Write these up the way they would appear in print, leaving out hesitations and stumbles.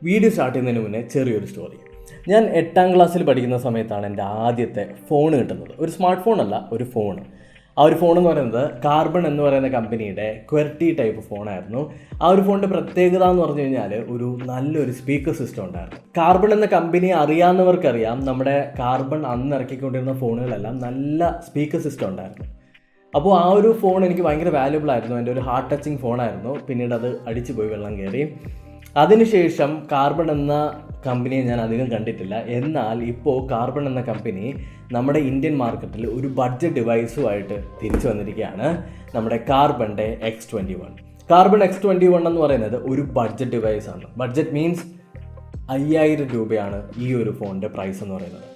Video start ചെയ്യുന്നതിന് മുന്നേ ചെറിയൊരു സ്റ്റോറി. ഞാൻ 8ാം ക്ലാസ്സിൽ പഠിക്കുന്ന സമയത്താണ് എൻ്റെ ആദ്യത്തെ ഫോൺ കിട്ടുന്നത്. ഒരു സ്മാർട്ട് ഫോണല്ല, ഒരു ഫോൺ. ആ ഒരു ഫോൺ എന്ന് പറയുന്നത് കാർബൺ എന്ന് പറയുന്ന കമ്പനിയുടെ ക്വെർട്ടി ടൈപ്പ് ഫോണായിരുന്നു. ആ ഒരു ഫോണിൻ്റെ പ്രത്യേകത എന്ന് പറഞ്ഞു കഴിഞ്ഞാൽ ഒരു നല്ലൊരു സ്പീക്കർ സിസ്റ്റം ഉണ്ടായിരുന്നു. കാർബൺ എന്ന കമ്പനിയെ അറിയാവുന്നവർക്കറിയാം, നമ്മുടെ കാർബൺ അന്ന് ഇറക്കിക്കൊണ്ടിരുന്ന ഫോണുകളെല്ലാം നല്ല സ്പീക്കർ സിസ്റ്റം ഉണ്ടായിരുന്നു. അപ്പോൾ ആ ഒരു ഫോൺ എനിക്ക് ഭയങ്കര വാല്യുബിൾ ആയിരുന്നു. എൻ്റെ ഒരു ഹാർട്ട് ടച്ചിങ് ഫോണായിരുന്നു. പിന്നീട് അത് അടിച്ചു പോയി, വെള്ളം കയറി. അതിനുശേഷം കാർബൺ എന്ന കമ്പനിയെ ഞാൻ അധികം കണ്ടിട്ടില്ല. എന്നാൽ ഇപ്പോൾ കാർബൺ എന്ന കമ്പനി നമ്മുടെ ഇന്ത്യൻ മാർക്കറ്റിൽ ഒരു ബഡ്ജറ്റ് ഡിവൈസുമായിട്ട് തിരിച്ചു വന്നിരിക്കുകയാണ്. നമ്മുടെ കാർബണിൻ്റെ X21. കാർബൺ X21 എന്ന് പറയുന്നത് ഒരു ബഡ്ജറ്റ് ഡിവൈസാണ്. ബഡ്ജറ്റ് മീൻസ് 5000 രൂപയാണ് ഈ ഒരു ഫോണിൻ്റെ പ്രൈസ് എന്ന് പറയുന്നത്.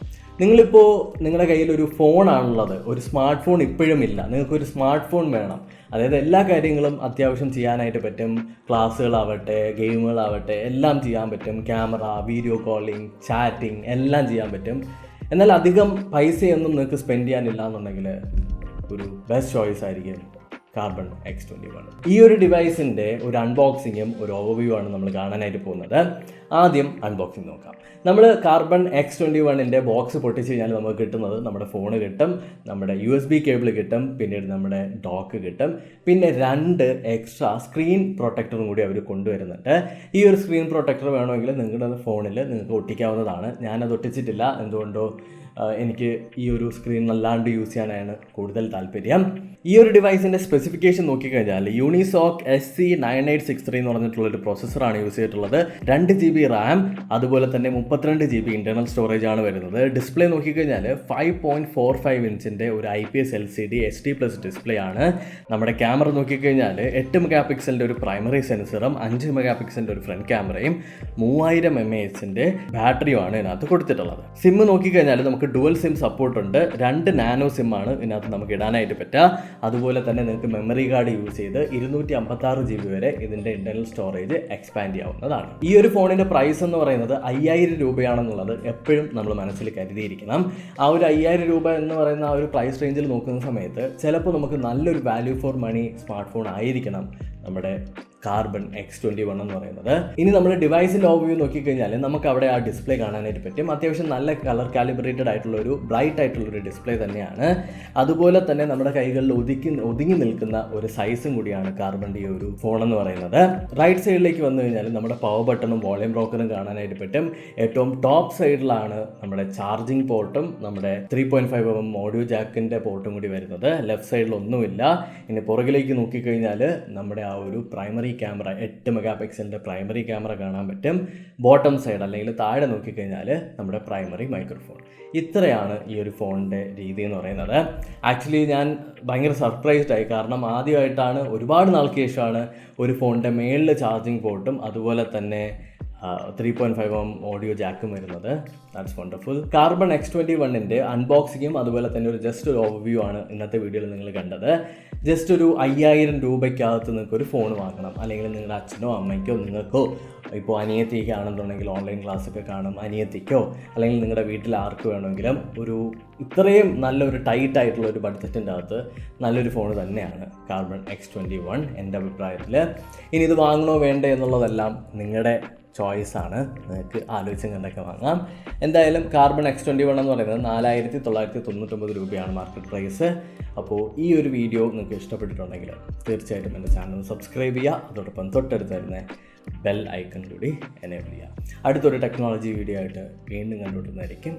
നിങ്ങളിപ്പോൾ നിങ്ങളുടെ കയ്യിലൊരു ഫോണാണുള്ളത്, ഒരു സ്മാർട്ട് ഫോൺ ഇപ്പോഴും ഇല്ല, നിങ്ങൾക്കൊരു സ്മാർട്ട് ഫോൺ വേണം. അതായത് എല്ലാ കാര്യങ്ങളും അത്യാവശ്യം ചെയ്യാനായിട്ട് പറ്റും. ക്ലാസ്സുകളാവട്ടെ, ഗെയിമുകളാവട്ടെ, എല്ലാം ചെയ്യാൻ പറ്റും. ക്യാമറ, വീഡിയോ കോളിംഗ്, ചാറ്റിംഗ് എല്ലാം ചെയ്യാൻ പറ്റും. എന്നാൽ അധികം പൈസയൊന്നും നിങ്ങൾക്ക് സ്പെൻഡ് ചെയ്യാനില്ല എന്നുണ്ടെങ്കിൽ ഒരു ബെസ്റ്റ് ചോയ്സ് ആയിരിക്കും കാർബൺ X21. ഈ ഒരു ഡിവൈസിൻ്റെ ഒരു അൺബോക്സിങ്ങും ഒരു ഓവർവ്യൂ ആണ് നമ്മൾ കാണാനായിട്ട് പോകുന്നത്. ആദ്യം അൺബോക്സിങ് നോക്കാം. നമ്മൾ കാർബൺ X21ൻ്റെ ബോക്സ് പൊട്ടിച്ച് കഴിഞ്ഞാൽ നമുക്ക് കിട്ടുന്നത് നമ്മുടെ ഫോണ് കിട്ടും, നമ്മുടെ USB കേബിൾ കിട്ടും, പിന്നീട് നമ്മുടെ ഡോക്ക് കിട്ടും, പിന്നെ 2 എക്സ്ട്രാ സ്ക്രീൻ പ്രൊട്ടക്ടറും കൂടി അവർ കൊണ്ടുവരുന്നുണ്ട്. ഈ ഒരു സ്ക്രീൻ പ്രൊട്ടക്ടർ വേണമെങ്കിൽ നിങ്ങളുടെ ഫോണിൽ നിങ്ങൾക്ക് ഒട്ടിക്കാവുന്നതാണ്. ഞാനത് ഒട്ടിച്ചിട്ടില്ല. എന്തുകൊണ്ടോ എനിക്ക് ഈ ഒരു സ്ക്രീൻ അല്ലാണ്ട് യൂസ് ചെയ്യാനാണ് കൂടുതൽ താല്പര്യം. ഈ ഒരു ഡിവൈസിൻ്റെ സ്പെസിഫിക്കേഷൻ നോക്കിക്കഴിഞ്ഞാൽ യൂണിസോക്ക് SC9863 എന്ന് പറഞ്ഞിട്ടുള്ളൊരു പ്രോസസ്സറാണ് യൂസ് ചെയ്തിട്ടുള്ളത്. 2 GB റാം, അതുപോലെ തന്നെ 32 GB ഇൻറ്റർണൽ സ്റ്റോറേജ് ആണ് വരുന്നത്. ഡിസ്പ്ലേ നോക്കിക്കഴിഞ്ഞാൽ 5.45 ഇഞ്ചിൻ്റെ ഒരു IPS LCD HD+ ഡിസ്പ്ലേ ആണ്. നമ്മുടെ ക്യാമറ നോക്കിക്കഴിഞ്ഞാൽ 8 മെഗാ പിക്സലിൻ്റെ ഒരു പ്രൈമറി സെൻസറും 5 മെഗാ പിക്സലിൻ്റെ ഒരു ഫ്രണ്ട് ക്യാമറയും 3000 mAh ബാറ്ററിയുമാണ് ഇതിനകത്ത് കൊടുത്തിട്ടുള്ളത്. സിം നോക്കിക്കഴിഞ്ഞാൽ നമുക്ക് ഡുവൽ സിം സപ്പോർട്ട് ഉണ്ട്. 2 നാനോ സിം ആണ് ഇതിനകത്ത് നമുക്ക് ഇടാനായിട്ട് പറ്റുക. അതുപോലെ തന്നെ നിങ്ങൾക്ക് മെമ്മറി കാർഡ് യൂസ് ചെയ്ത് 256 GB വരെ ഇതിൻ്റെ ഇൻറ്റർണൽ സ്റ്റോറേജ് എക്സ്പാൻഡ് ചെയ്യാവുന്നതാണ്. ഈ ഒരു ഫോണിൻ്റെ പ്രൈസ് എന്ന് പറയുന്നത് 5000 രൂപയാണെന്നുള്ളത് എപ്പോഴും നമ്മൾ മനസ്സിൽ കരുതിയിരിക്കണം. ആ ഒരു 5000 രൂപ എന്ന് പറയുന്ന ആ ഒരു പ്രൈസ് റേഞ്ചിൽ നോക്കുന്ന സമയത്ത് ചിലപ്പോൾ നമുക്ക് നല്ലൊരു value for money smart phone ആയിരിക്കണം നമ്മുടെ കാർബൺ X21 എന്ന് പറയുന്നത്. ഇനി നമ്മൾ ഡിവൈസിൻ്റെ ഓവർവ്യൂ നോക്കിക്കഴിഞ്ഞാൽ നമുക്ക് അവിടെ ആ ഡിസ്പ്ലേ കാണാനായിട്ട് പറ്റും. അത്യാവശ്യം നല്ല കളർ കാലിബ്രേറ്റഡ് ആയിട്ടുള്ളൊരു ബ്രൈറ്റ് ആയിട്ടുള്ളൊരു ഡിസ്പ്ലേ തന്നെയാണ്. അതുപോലെ തന്നെ നമ്മുടെ കൈകളിൽ ഒതുങ്ങി നിൽക്കുന്ന ഒരു സൈസും കൂടിയാണ് കാർബണിൻ്റെ ഈ ഒരു ഫോൺ എന്ന് പറയുന്നത്. റൈറ്റ് സൈഡിലേക്ക് വന്നു കഴിഞ്ഞാൽ നമ്മുടെ പവർ ബട്ടണും വോളിയം ബ്രോക്കറും കാണാനായിട്ട് പറ്റും. ഏറ്റവും ടോപ്പ് സൈഡിലാണ് നമ്മുടെ ചാർജിങ് പോർട്ടും നമ്മുടെ 3.5mm ഓഡിയോ ജാക്കിൻ്റെ പോർട്ടും കൂടി വരുന്നത്. ലെഫ്റ്റ് സൈഡിലൊന്നുമില്ല. ഇനി പുറകിലേക്ക് നോക്കിക്കഴിഞ്ഞാൽ നമ്മുടെ ആ ഒരു പ്രൈമറി ക്യാമറ 8 മെഗാ പിക്സലിൻ്റെ പ്രൈമറി ക്യാമറ കാണാൻ പറ്റും. ബോട്ടം സൈഡ് അല്ലെങ്കിൽ താഴെ നോക്കിക്കഴിഞ്ഞാൽ നമ്മുടെ പ്രൈമറി മൈക്രോഫോൺ. ഇത്രയാണ് ഈ ഒരു ഫോണിൻ്റെ രീതി എന്ന് പറയുന്നത്. ആക്ച്വലി ഞാൻ ഭയങ്കര സർപ്രൈസ്ഡ് ആയി. കാരണം ആദ്യമായിട്ടാണ്, ഒരുപാട് നാൾക്ക് ശേഷമാണ് ഒരു ഫോണിൻ്റെ മേളിൽ ചാർജിങ് പോർട്ടും അതുപോലെ തന്നെ 3.5mm ഓഡിയോ ജാക്കും വരുന്നത്. That's wonderful. കാർബൺ X21ൻ്റെ അൺബോക്സിങ്ങും അതുപോലെ തന്നെ ഒരു ജസ്റ്റ് ഒരു ഓവർവ്യൂ ആണ് ഇന്നത്തെ വീഡിയോയിൽ നിങ്ങൾ കണ്ടത്. ജസ്റ്റ് ഒരു 5000 രൂപയ്ക്കകത്ത് നിങ്ങൾക്ക് ഒരു ഫോൺ വാങ്ങണം, അല്ലെങ്കിൽ നിങ്ങളുടെ അച്ഛനോ അമ്മയ്ക്കോ നിങ്ങൾക്കോ, ഇപ്പോൾ അനിയത്തിക്ക് ആണെന്നുണ്ടെങ്കിൽ ഓൺലൈൻ ക്ലാസ്സൊക്കെ കാണും, അനിയത്തിക്കോ അല്ലെങ്കിൽ നിങ്ങളുടെ വീട്ടിൽ ആർക്ക് വേണമെങ്കിലും ഒരു ഇത്രയും നല്ലൊരു ടൈറ്റ് ആയിട്ടുള്ള ഒരു ബഡ്ജറ്റിൻ്റെ അകത്ത് നല്ലൊരു ഫോൺ തന്നെയാണ് കാർബൺ X21 എൻ്റെ അഭിപ്രായത്തിൽ. ഇനി ഇത് വാങ്ങണോ വേണ്ടേ എന്നുള്ളതെല്ലാം നിങ്ങളുടെ ചോയ്സാണ്. നിങ്ങൾക്ക് ആലോചിച്ചും കണ്ടൊക്കെ വാങ്ങാം. എന്തായാലും കാർബൺ X21 എന്ന് പറയുന്നത് 4999 രൂപയാണ് മാർക്കറ്റ് പ്രൈസ്. അപ്പോൾ ഈ ഒരു വീഡിയോ നിങ്ങൾക്ക് ഇഷ്ടപ്പെട്ടിട്ടുണ്ടെങ്കിൽ തീർച്ചയായിട്ടും എൻ്റെ ചാനൽ സബ്സ്ക്രൈബ് ചെയ്യുക. അതോടൊപ്പം തൊട്ടടുത്ത് വരുന്ന ബെൽ ഐക്കൺ കൂടി എനേബിൾ ചെയ്യുക. അടുത്തൊരു ടെക്നോളജി വീഡിയോ ആയിട്ട് വീണ്ടും കണ്ടുകൊണ്ടിരുന്നതായിരിക്കും.